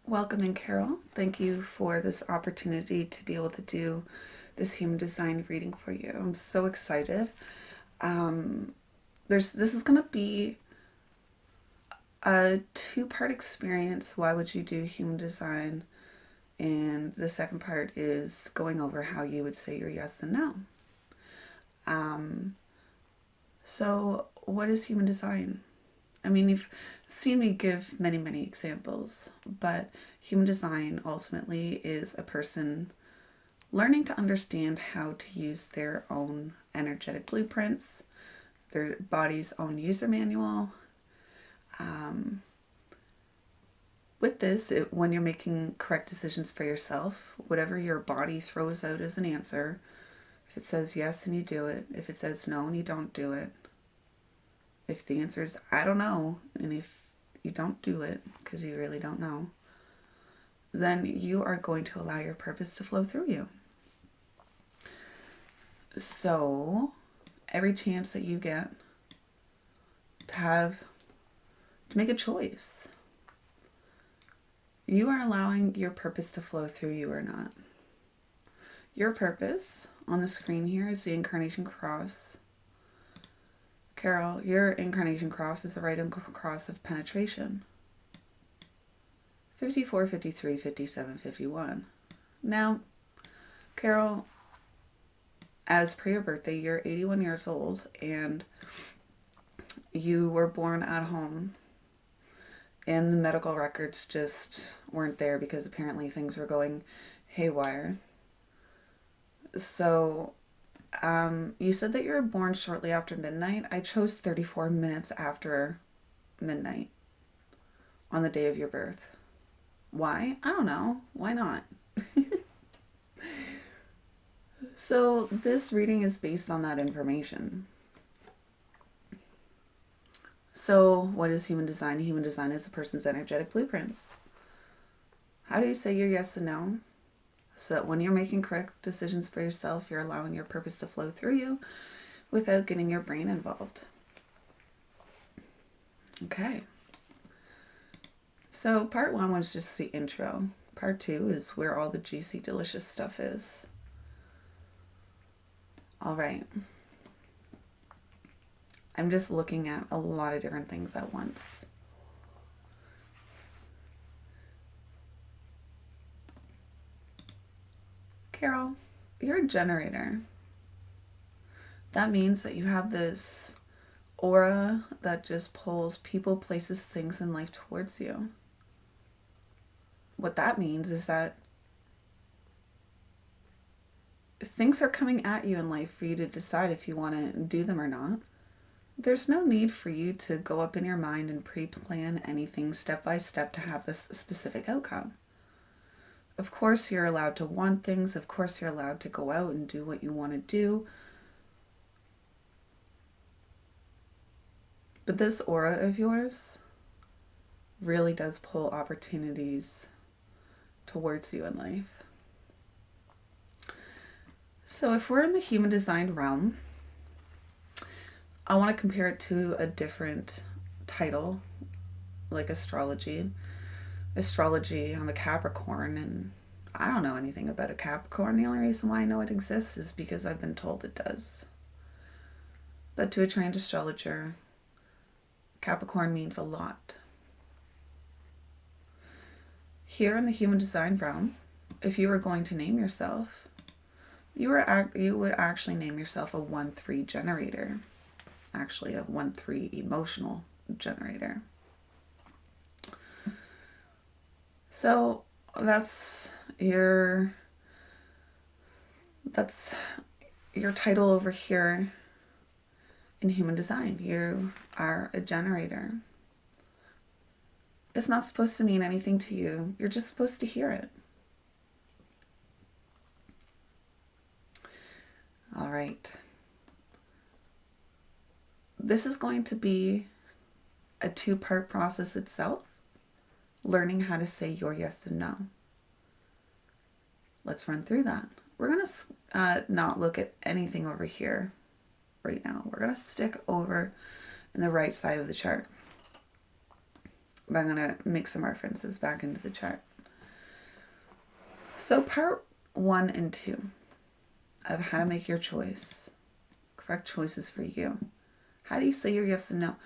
Welcome in, Carol. Thank you for this opportunity to be able to do this human design reading for you. I'm so excited. This is going to be a two-part experience. Why would you do human design? And the second part is going over how you would say your yes and no. So what is human design? I mean, you've seen me give many, many examples, but human design ultimately is a person learning to understand how to use their own energetic blueprints, their body's own user manual. With this, when you're making correct decisions for yourself, whatever your body throws out as an answer, if it says yes and you do it, if it says no and you don't do it, if the answer is I don't know, and if you don't do it because you really don't know, then you are going to allow your purpose to flow through you. So every chance that you get to make a choice, you are allowing your purpose to flow through you or not. Your purpose on the screen here is the incarnation cross. Carol, your incarnation cross is the right cross of penetration. 54, 53, 57, 51. Now, Carol, as per your birthday, you're 81 years old and you were born at home and the medical records just weren't there because apparently things were going haywire. So you said that you were born shortly after midnight. I chose 34 minutes after midnight on the day of your birth. Why? I don't know. Why not? So this reading is based on that information. So what is human design? Human design is a person's energetic blueprints. How do you say your yes and no? So that when you're making correct decisions for yourself, you're allowing your purpose to flow through you without getting your brain involved. Okay. So part one was just the intro. Part two is where all the juicy, delicious stuff is. All right. I'm just looking at a lot of different things at once. Carol, you're a generator. That means that you have this aura that just pulls people, places, things in life towards you. What that means is that things are coming at you in life for you to decide if you want to do them or not. There's no need for you to go up in your mind and pre-plan anything step by step to have this specific outcome. Of course, you're allowed to want things. Of course, you're allowed to go out and do what you want to do. But this aura of yours really does pull opportunities towards you in life. So if we're in the human design realm, I want to compare it to a different title, like astrology. Astrology on the Capricorn, and I don't know anything about a Capricorn. The only reason why I know it exists is because I've been told it does. But to a trained astrologer, Capricorn means a lot. Here in the human design realm, if you were going to name yourself, you would actually name yourself a 1-3 generator. Actually, a 1-3 emotional generator. So that's your title over here in human design. You are a generator. It's not supposed to mean anything to you. You're just supposed to hear it. All right. This is going to be a two-part process itself. Learning how to say your yes and no. Let's run through that. We're going to not look at anything over here right now. We're going to stick over in the right side of the chart. But I'm going to make some references back into the chart. So part 1 and 2 of how to make your choice, correct choices for you. How do you say your yes and no?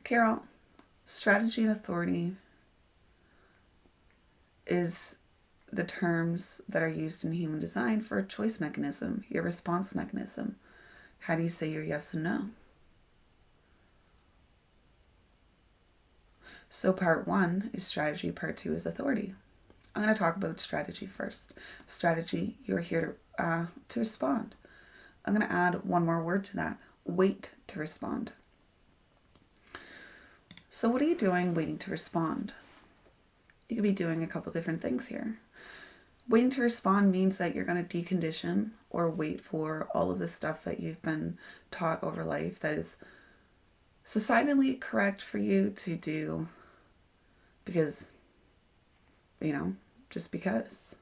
Carol, strategy and authority is the terms that are used in human design for a choice mechanism, your response mechanism. How do you say your yes and no? So part 1 is strategy, part 2 is authority. I'm going to talk about strategy first. Strategy, you're here to respond. I'm going to add one more word to that. Wait to respond. So what are you doing waiting to respond? You could be doing a couple different things here. Waiting to respond means that you're going to decondition or wait for all of the stuff that you've been taught over life that is societally correct for you to do because, just because.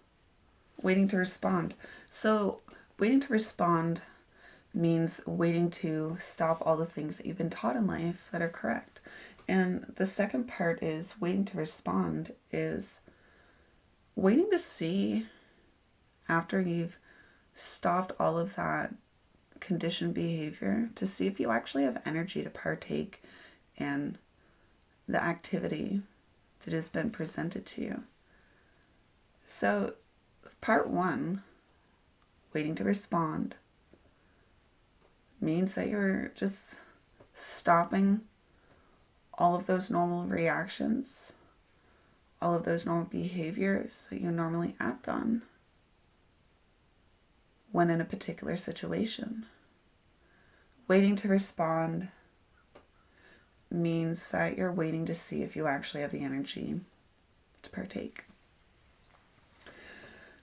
Waiting to respond. So waiting to respond means waiting to stop all the things that you've been taught in life that are correct. And the second part is waiting to respond is waiting to see, after you've stopped all of that conditioned behavior, to see if you actually have energy to partake in the activity that has been presented to you. So part 1, waiting to respond, means that you're just stopping all of those normal reactions, all of those normal behaviors that you normally act on when in a particular situation. Waiting to respond means that you're waiting to see if you actually have the energy to partake.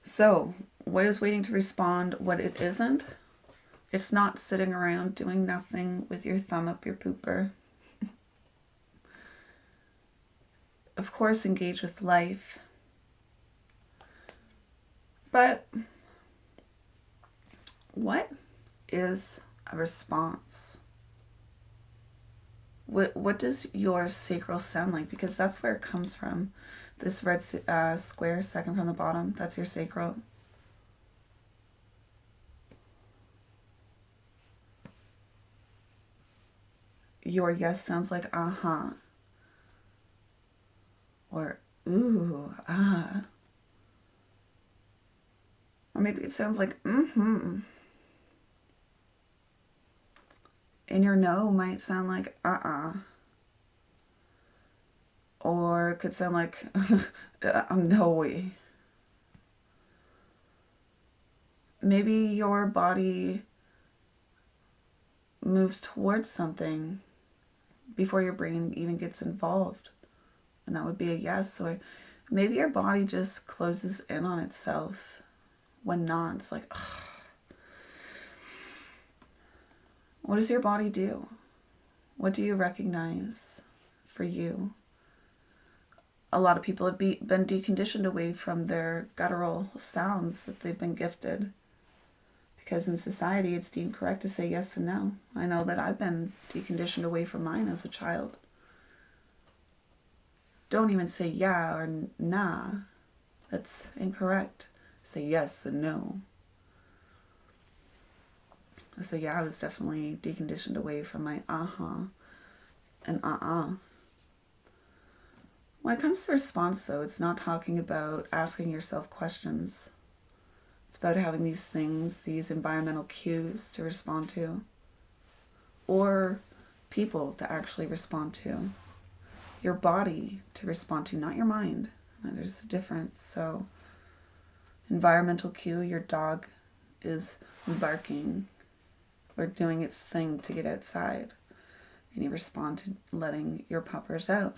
So, what is waiting to respond? What it isn't? It's not sitting around doing nothing with your thumb up your pooper. Of course, engage with life. But what is a response? What does your sacral sound like? Because that's where it comes from. This red square, second from the bottom, that's your sacral. Your yes sounds like uh-huh. Or ooh, ah. Or maybe it sounds like mm-hmm. And your no might sound like uh-uh. Or it could sound like no way. Maybe your body moves towards something before your brain even gets involved. And that would be a yes. Or maybe your body just closes in on itself when not. It's like, ugh. What does your body do? What do you recognize for you? A lot of people have been deconditioned away from their guttural sounds that they've been gifted. Because in society, it's deemed correct to say yes and no. I know that I've been deconditioned away from mine as a child. Don't even say yeah or nah. That's incorrect. Say yes and no. So yeah, I was definitely deconditioned away from my uh-huh and uh-uh. When it comes to response, though, it's not talking about asking yourself questions. It's about having these things, these environmental cues to respond to. Or people to actually respond to. Your body to respond to, not your mind. There's a difference. So, environmental cue, your dog is barking or doing its thing to get outside. And you respond to letting your puppers out.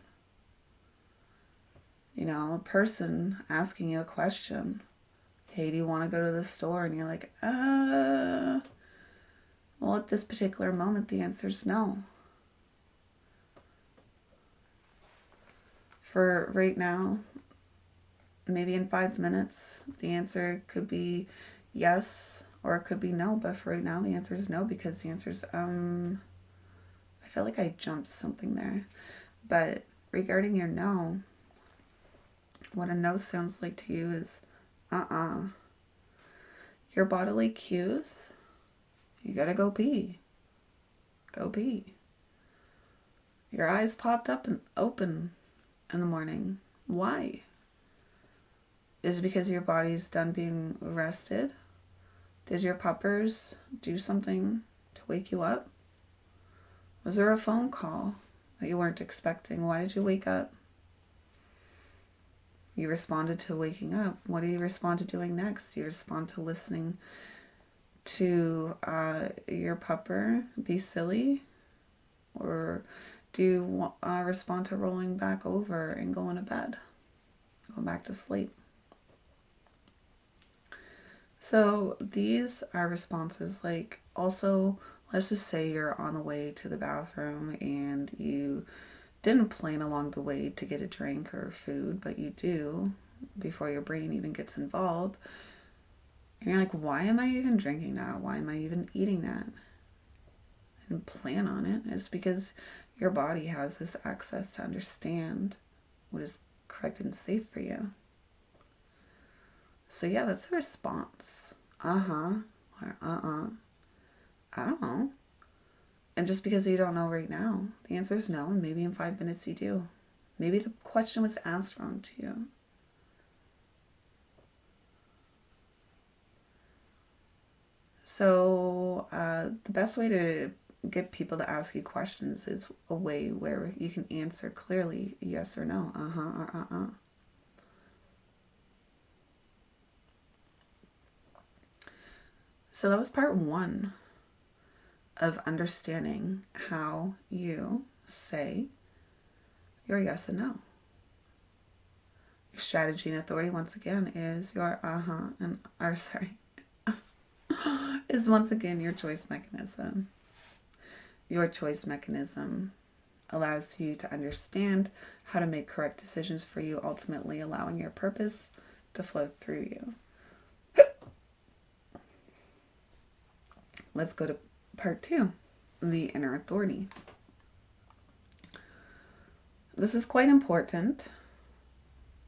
A person asking you a question. Hey, do you want to go to the store? And you're like, well, at this particular moment, the answer is no. For right now, maybe in 5 minutes, the answer could be yes or it could be no. But for right now, the answer is no, because the answer is, I feel like I jumped something there. But regarding your no, what a no sounds like to you is Your bodily cues, you gotta go pee. Go pee. Your eyes popped up and open in the morning. Why? Is it because your body's done being rested? Did your puppers do something to wake you up? Was there a phone call that you weren't expecting? Why did you wake up? You responded to waking up. What do you respond to doing next? Do you respond to listening to your pupper be silly? Or do you respond to rolling back over and going to bed? Going back to sleep? So these are responses. Like, also, let's just say you're on the way to the bathroom and you didn't plan along the way to get a drink or food, but you do before your brain even gets involved. And you're like, why am I even drinking that? Why am I even eating that? I didn't plan on it. It's because your body has this access to understand what is correct and safe for you. So yeah, that's a response. Or I don't know. And just because you don't know right now, the answer is no, and maybe in 5 minutes you do. Maybe the question was asked wrong to you. So the best way to get people to ask you questions is a way where you can answer clearly yes or no, or So that was part 1 of understanding how you say your yes and no. Your strategy and authority, once again, is your is once again your choice mechanism. Your choice mechanism allows you to understand how to make correct decisions for you, ultimately allowing your purpose to flow through you. Let's go to part 2, the inner authority. This is quite important.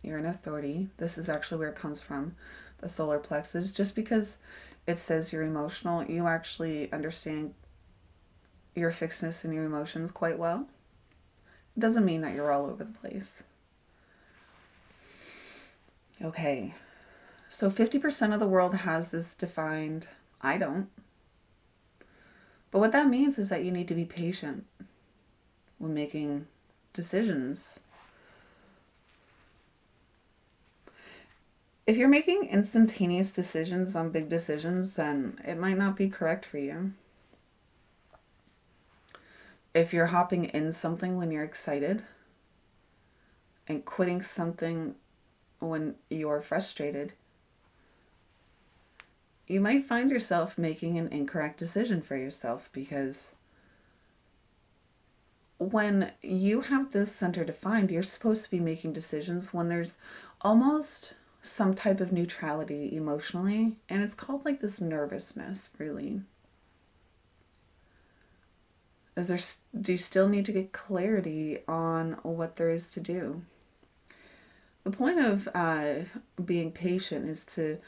You're an authority. This is actually where it comes from, the solar plexus. Just because it says you're emotional, you actually understand your fixedness and your emotions quite well. It doesn't mean that you're all over the place. Okay, so 50% of the world has this defined. I don't. But what that means is that you need to be patient when making decisions. If you're making instantaneous decisions on big decisions, then it might not be correct for you. If you're hopping in something when you're excited and quitting something when you're frustrated, you might find yourself making an incorrect decision for yourself, because when you have this center defined, you're supposed to be making decisions when there's almost some type of neutrality emotionally, and it's called like this nervousness, really. Do you still need to get clarity on what there is to do? The point of being patient is to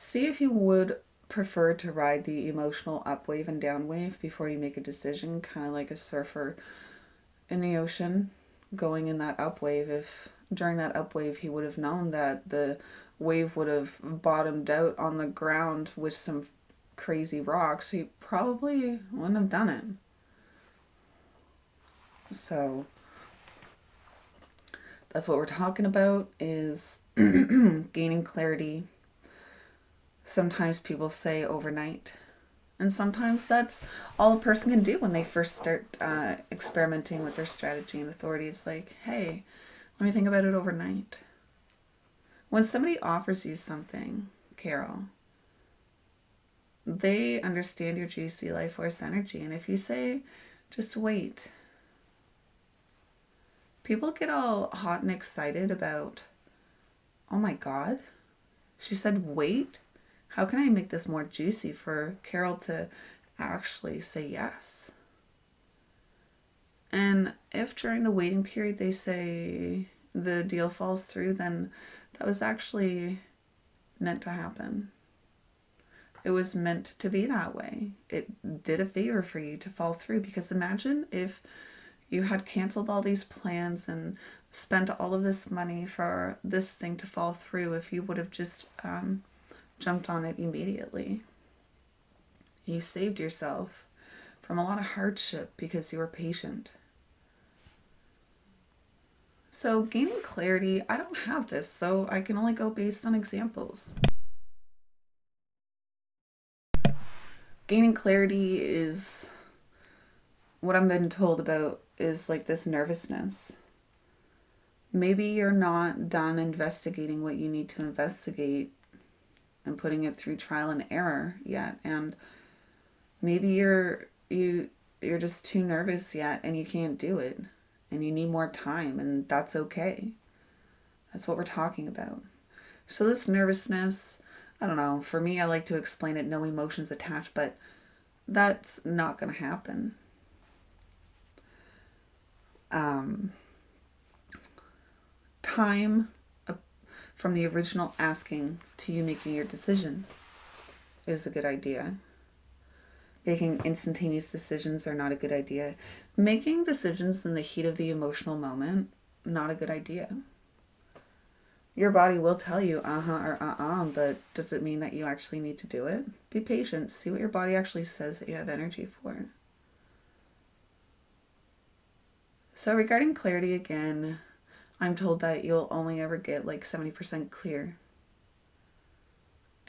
see if you would prefer to ride the emotional up wave and down wave before you make a decision, kind of like a surfer in the ocean going in that up wave. If during that up wave he would have known that the wave would have bottomed out on the ground with some crazy rocks, he probably wouldn't have done it. So that's what we're talking about, is gaining clarity. Sometimes people say overnight, and sometimes that's all a person can do when they first start experimenting with their strategy and authority. It's like, hey, let me think about it overnight. When somebody offers you something, Carol, they understand your juicy life force energy, and if you say, just wait, people get all hot and excited about, oh my God, she said wait? How can I make this more juicy for Carol to actually say yes? And if during the waiting period they say the deal falls through, then that was actually meant to happen. It was meant to be that way. It did a favor for you to fall through, because imagine if you had canceled all these plans and spent all of this money for this thing to fall through, if you would have just jumped on it immediately. You saved yourself from a lot of hardship because you were patient. So gaining clarity, I don't have this, so I can only go based on examples. Gaining clarity is what I've been told about is like this nervousness. Maybe you're not done investigating what you need to investigate and putting it through trial and error yet, and maybe you're just too nervous yet and you can't do it and you need more time, and that's okay. That's what we're talking about. So this nervousness, I don't know, for me I like to explain it no emotions attached, but that's not going to happen. Time from the original asking to you making your decision is a good idea. Making instantaneous decisions are not a good idea. Making decisions in the heat of the emotional moment, not a good idea. Your body will tell you or but does it mean that you actually need to do it? Be patient. See what your body actually says that you have energy for. So regarding clarity again, I'm told that you'll only ever get like 70% clear.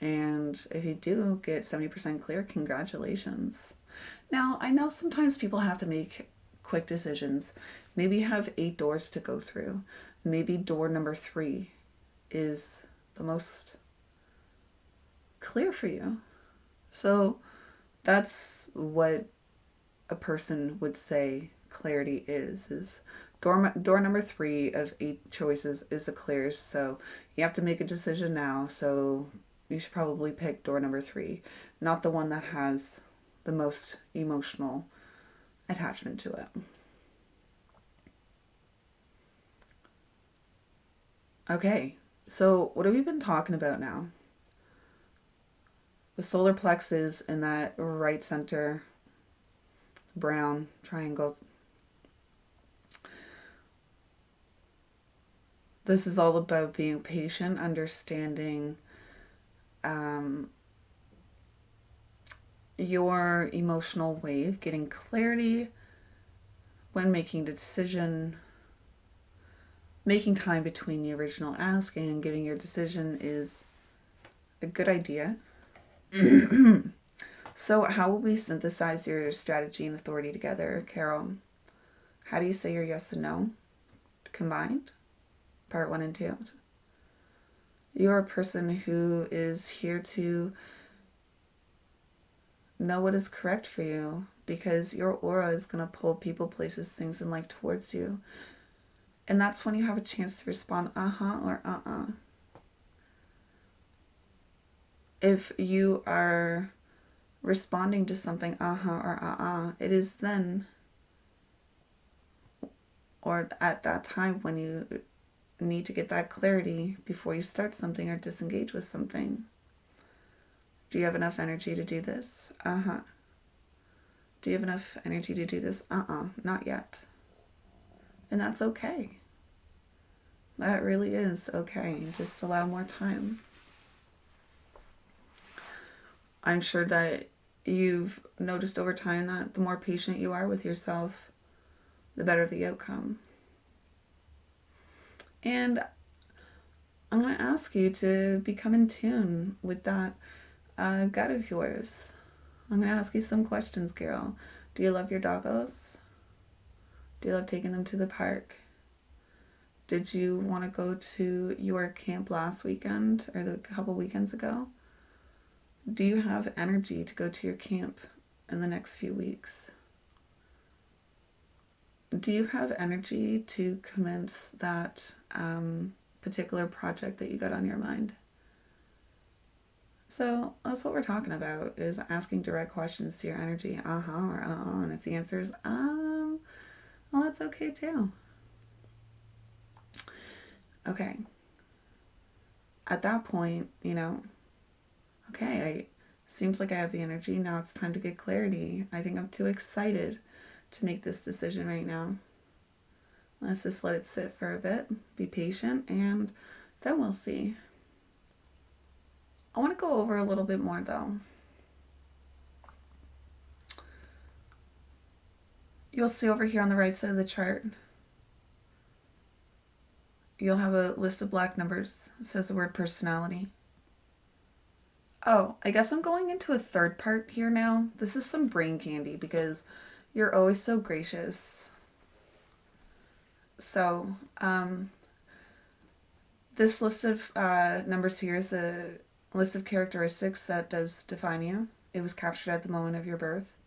And if you do get 70% clear, congratulations. Now, I know sometimes people have to make quick decisions. Maybe you have 8 doors to go through. Maybe door number 3 is the most clear for you. So that's what a person would say clarity is door number 3 of 8 choices is a clear. So you have to make a decision now. So you should probably pick door number 3, not the one that has the most emotional attachment to it. Okay, so what have we been talking about now? The solar plexus in that right center, brown triangle. This is all about being patient, understanding your emotional wave, getting clarity when making a decision, making time between the original asking and giving your decision is a good idea. So how will we synthesize your strategy and authority together, Carol? How do you say your yes and no combined? Part 1 and 2. You're a person who is here to know what is correct for you, because your aura is going to pull people, places, things in life towards you. And that's when you have a chance to respond or If you are responding to something or it is then or at that time when you need to get that clarity before you start something or disengage with something. Do you have enough energy to do this? Do you have enough energy to do this? Not yet. And that's okay. That really is okay. Just allow more time. I'm sure that you've noticed over time that the more patient you are with yourself, the better the outcome. And I'm going to ask you to become in tune with that gut of yours. I'm going to ask you some questions, Carol. Do you love your doggos? Do you love taking them to the park? Did you want to go to your camp last weekend or the couple weekends ago? Do you have energy to go to your camp in the next few weeks? Do you have energy to commence that particular project that you got on your mind? So that's what we're talking about, is asking direct questions to your energy, or and if the answer is well, that's okay too. Okay. at that point, you know, okay, seems like I have the energy. Now it's time to get clarity. I think I'm too excited to make this decision right now. Let's just let it sit for a bit, be patient, and then we'll see. I want to go over a little bit more though. You'll see over here on the right side of the chart, you'll have a list of black numbers. It says the word personality. Oh, I guess I'm going into a third part here now. This is some brain candy because you're always so gracious. So, this list of numbers here is a list of characteristics that does define you. It was captured at the moment of your birth.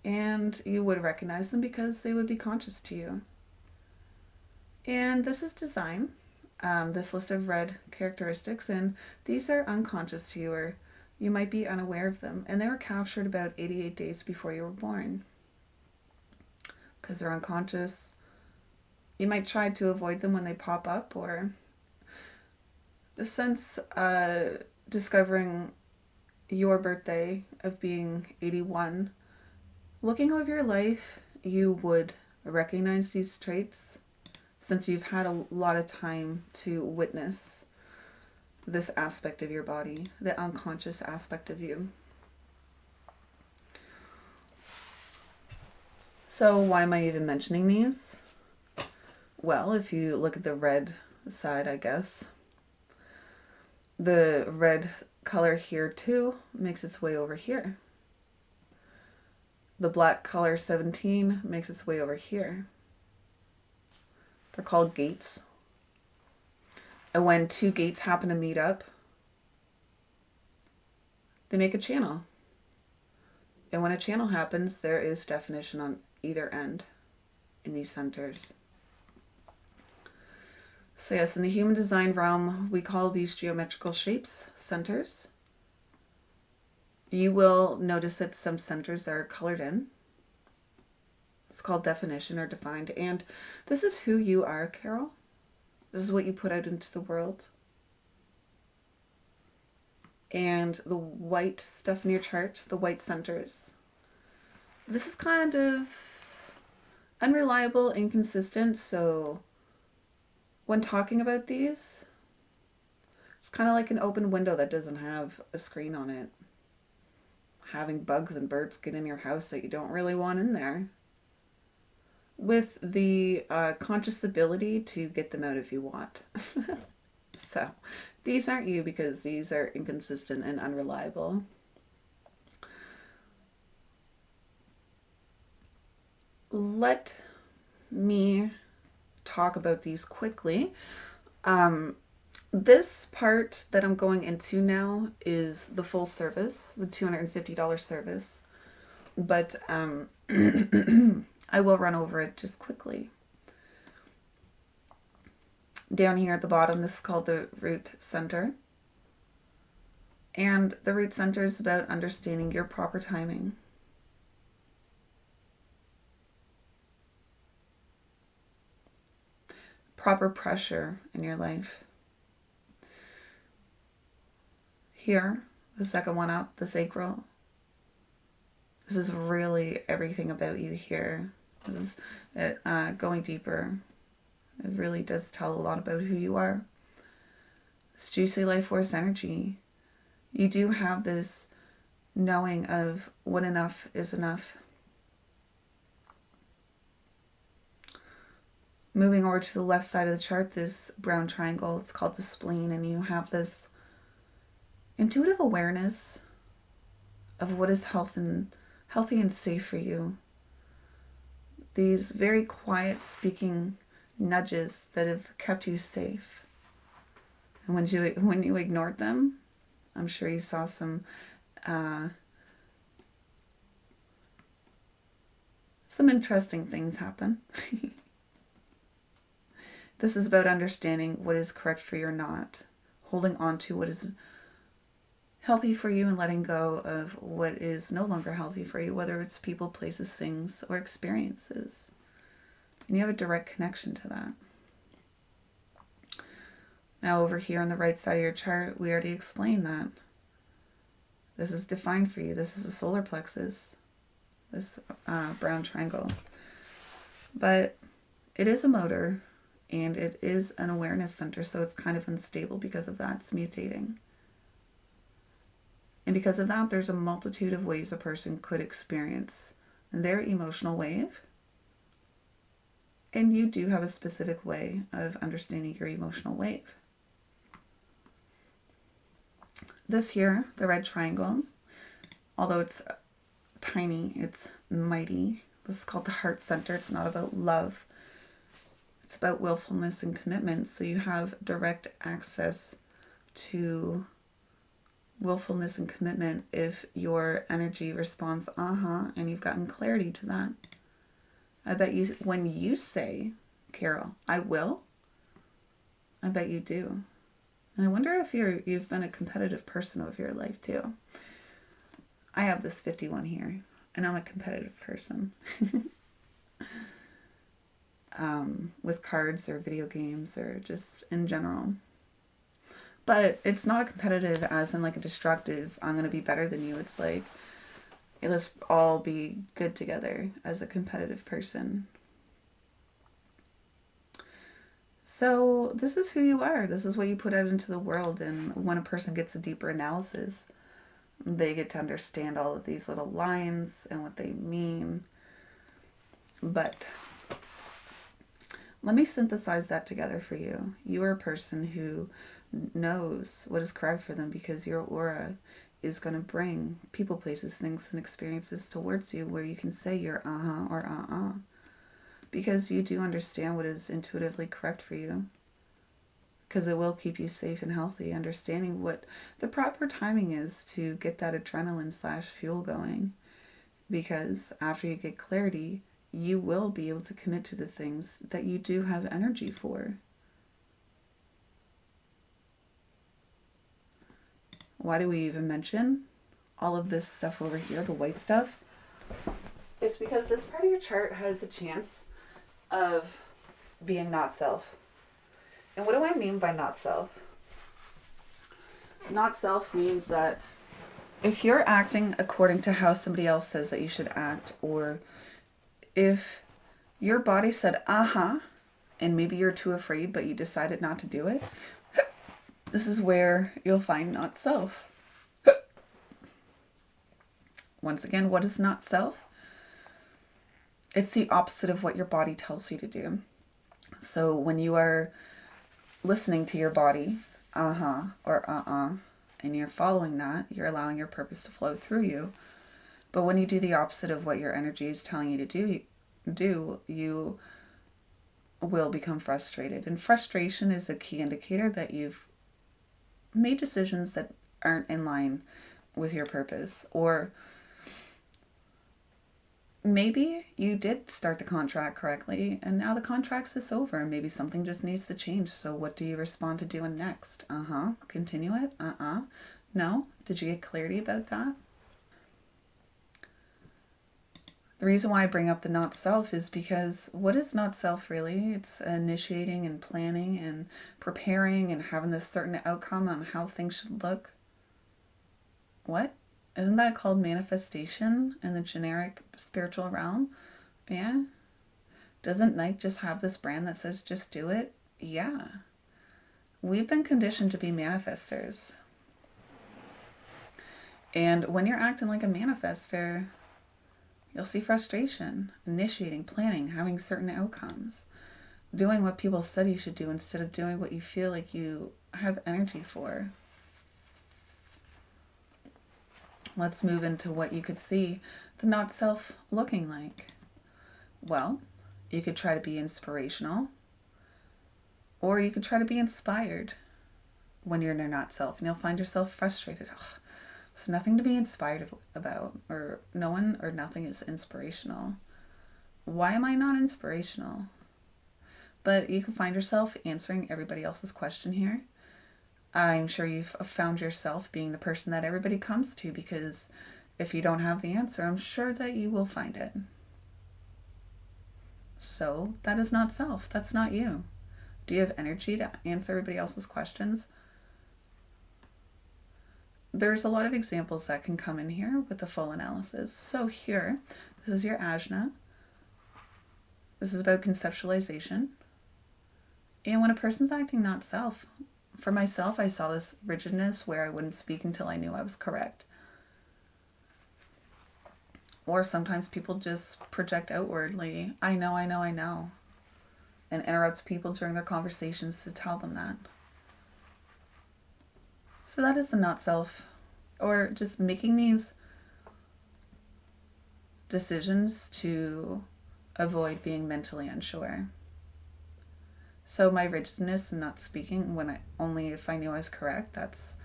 And you would recognize them because they would be conscious to you. And this is design. This list of red characteristics, and these are unconscious to you, or you might be unaware of them. And they were captured about 88 days before you were born. Because they're unconscious, you might try to avoid them when they pop up, or the sense discovering your birthday of being 81, looking over your life, you would recognize these traits since you've had a lot of time to witness this aspect of your body, the unconscious aspect of you. So why am I even mentioning these? Well, if you look at the red side, I guess, the red color here too makes its way over here. The black color 17 makes its way over here. They're called gates. And when two gates happen to meet up, they make a channel. And when a channel happens, there is definition on either end in these centers. So yes, in the human design realm, we call these geometrical shapes centers. You will notice that some centers are colored in. It's called definition or defined. And this is who you are, Carol. This is what you put out into the world. And the white stuff in your chart, the white centers, this is kind of unreliable, inconsistent. So when talking about these, it's kind of like an open window that doesn't have a screen on it. Having bugs and birds get in your house that you don't really want in there. With the conscious ability to get them out if you want. So these aren't you because these are inconsistent and unreliable. Let me talk about these quickly. This part that I'm going into now is the full service, the $250 service, but I will run over it just quickly. Down here at the bottom, this is called the root center. And the root center is about understanding your proper timing. Proper pressure in your life. Here, the second one up, the sacral. This is really everything about you here. This is it, going deeper. It really does tell a lot about who you are. This juicy life force energy. You do have this knowing of when enough is enough. Moving over to the left side of the chart, this brown triangle, it's called the spleen, and you have this intuitive awareness of what is healthy and safe for you. These very quiet speaking nudges that have kept you safe. And when you ignored them, I'm sure you saw some interesting things happen. This is about understanding what is correct for you or not, holding on to what is healthy for you and letting go of what is no longer healthy for you, whether it's people, places, things, or experiences. And you have a direct connection to that. Now over here on the right side of your chart, we already explained that. This is defined for you. This is a solar plexus, this brown triangle. But it is a motor and it is an awareness center, so it's kind of unstable because of that. It's mutating. And because of that, there's a multitude of ways a person could experience their emotional wave. And you do have a specific way of understanding your emotional wave. This here, the red triangle, although it's tiny, it's mighty. This is called the heart center. It's not about love. It's about willfulness and commitment. So you have direct access to willfulness and commitment if your energy responds, and you've gotten clarity to that. I bet you, when you say, Carol, I will, I bet you do. And I wonder if you've been a competitive person over your life too. I have this 51 here, and I'm a competitive person. With cards or video games or just in general. But it's not a competitive as in like a destructive, I'm going to be better than you. It's like, hey, let's all be good together as a competitive person. So this is who you are. This is what you put out into the world. And when a person gets a deeper analysis, they get to understand all of these little lines and what they mean. But let me synthesize that together for you. You are a person who knows what is correct for them because your aura is going to bring people, places, things, and experiences towards you where you can say your or because you do understand what is intuitively correct for you, because it will keep you safe and healthy, understanding what the proper timing is to get that adrenaline / fuel going, because after you get clarity, you will be able to commit to the things that you do have energy for. Why do we even mention all of this stuff over here, the white stuff? It's because this part of your chart has a chance of being not self. And what do I mean by not self? Not self means that if you're acting according to how somebody else says that you should act, or if your body said, and maybe you're too afraid, but you decided not to do it, this is where you'll find not self. Once again, what is not self? It's the opposite of what your body tells you to do. So when you are listening to your body, or and you're following that, you're allowing your purpose to flow through you. But when you do the opposite of what your energy is telling you to do, you will become frustrated. And frustration is a key indicator that you've made decisions that aren't in line with your purpose. Or maybe you did start the contract correctly and now the contract's is over and maybe something just needs to change. So what do you respond to doing next? Continue it? No? Did you get clarity about that? The reason why I bring up the not self is because what is not self really? It's initiating and planning and preparing and having this certain outcome on how things should look. What? Isn't that called manifestation in the generic spiritual realm? Yeah. Doesn't Nike just have this brand that says just do it? Yeah. We've been conditioned to be manifestors. And when you're acting like a manifester, you'll see frustration, initiating, planning, having certain outcomes, doing what people said you should do instead of doing what you feel like you have energy for. Let's move into what you could see the not self looking like. Well, you could try to be inspirational, or you could try to be inspired when you're in your not self, and you'll find yourself frustrated. There's nothing to be inspired about, or no one or nothing is inspirational. Why am I not inspirational? But you can find yourself answering everybody else's question here. I'm sure you've found yourself being the person that everybody comes to, because if you don't have the answer, I'm sure that you will find it. So that is not self. That's not you. Do you have energy to answer everybody else's questions? There's a lot of examples that can come in here with the full analysis. So here, this is your ajna. This is about conceptualization. And when a person's acting not self, for myself, I saw this rigidness where I wouldn't speak until I knew I was correct. Or sometimes people just project outwardly, I know, and interrupt people during their conversations to tell them that. So that is the not self, or just making these decisions to avoid being mentally unsure. So my rigidness and not speaking only if I knew I was correct, that's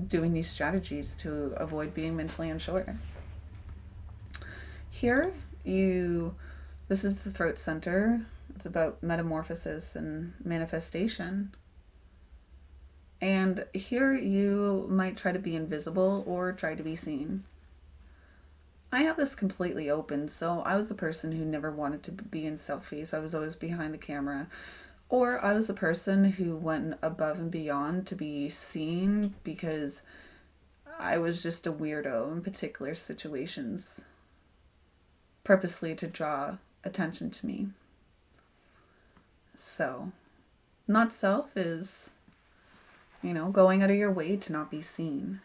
doing these strategies to avoid being mentally unsure. Here, this is the throat center. It's about metamorphosis and manifestation. And here you might try to be invisible or try to be seen. I have this completely open, so I was a person who never wanted to be in selfies. I was always behind the camera. Or I was a person who went above and beyond to be seen because I was just a weirdo in particular situations, purposely to draw attention to me. So, not self is, going out of your way to not be seen.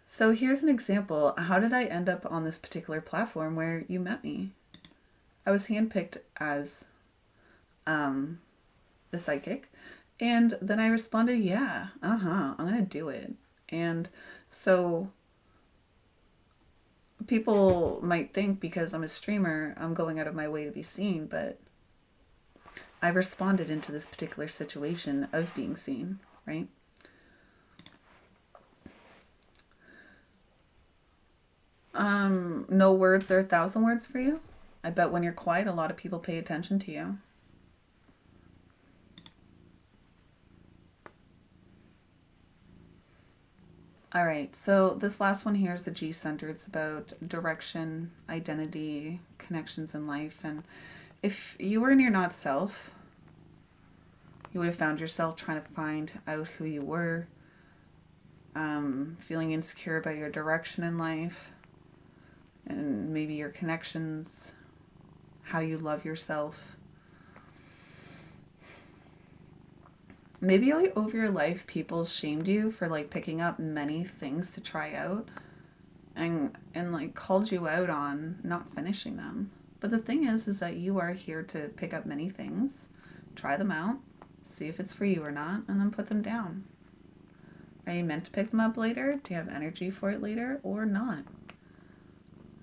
So here's an example. How did I end up on this particular platform where you met me? I was handpicked as the psychic, and then I responded, yeah, I'm gonna do it. And so people might think because I'm a streamer, I'm going out of my way to be seen, but I responded into this particular situation of being seen, right? No words are 1,000 words for you. I bet when you're quiet, a lot of people pay attention to you. All right, so this last one here is the G center. It's about direction, identity, connections in life. And if you were in your not self, you would have found yourself trying to find out who you were, feeling insecure about your direction in life, and maybe your connections, how you love yourself. Maybe over your life, people shamed you for picking up many things to try out and called you out on not finishing them. But the thing is that you are here to pick up many things, try them out, see if it's for you or not, and then put them down. Are you meant to pick them up later? Do you have energy for it later or not?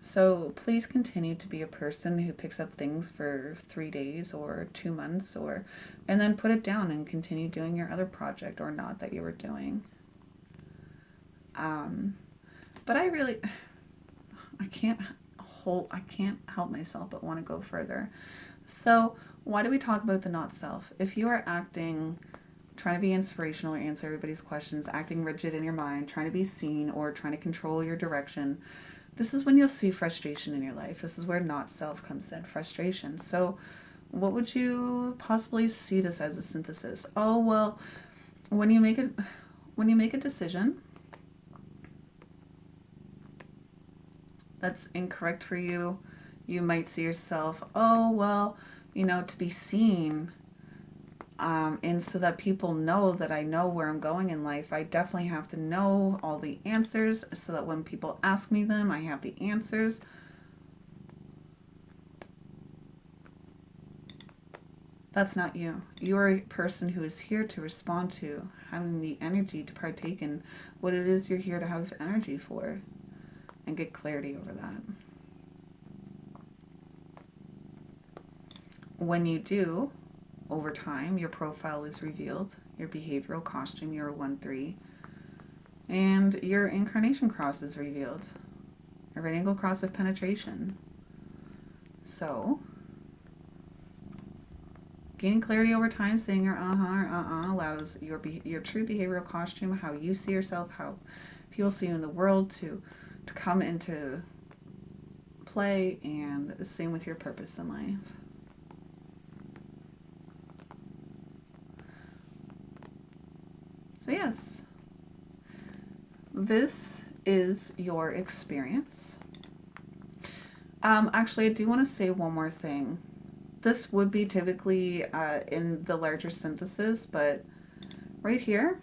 So please continue to be a person who picks up things for 3 days or 2 months and then put it down and continue doing your other project or not that you were doing. But I can't help myself but want to go further. So why do we talk about the not self? If you are acting, trying to be inspirational or answer everybody's questions, acting rigid in your mind, trying to be seen or trying to control your direction, this is when you'll see frustration in your life. This is where not self comes in, frustration. So what would you possibly see this as a synthesis? Oh, well, when you make a decision that's incorrect for you, you might see yourself, oh, well, to be seen, and so that people know that I know where I'm going in life, I definitely have to know all the answers so that when people ask me them, I have the answers. That's not you. You are a person who is here to respond to, having the energy to partake in what it is you're here to have energy for, and get clarity over that. When you do, over time, your profile is revealed, your behavioral costume, you're a 1-3, and your incarnation cross is revealed, a right angle cross of penetration. So, gaining clarity over time, saying your or allows your true behavioral costume, how you see yourself, how people see you in the world, to come into play, and the same with your purpose in life. So yes, this is your experience. Actually, I do want to say one more thing. This would be typically in the larger synthesis, but right here,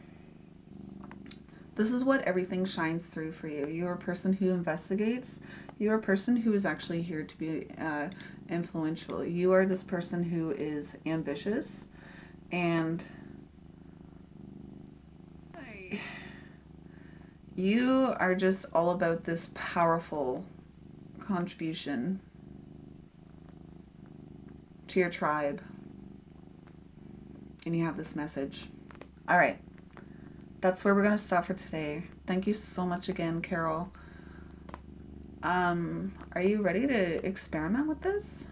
this is what everything shines through for you. You're a person who investigates. You're a person who is actually here to be influential. You are this person who is ambitious, and you are just all about this powerful contribution to your tribe. And you have this message. All right. That's where we're going to stop for today. Thank you so much again, Carol. Are you ready to experiment with this?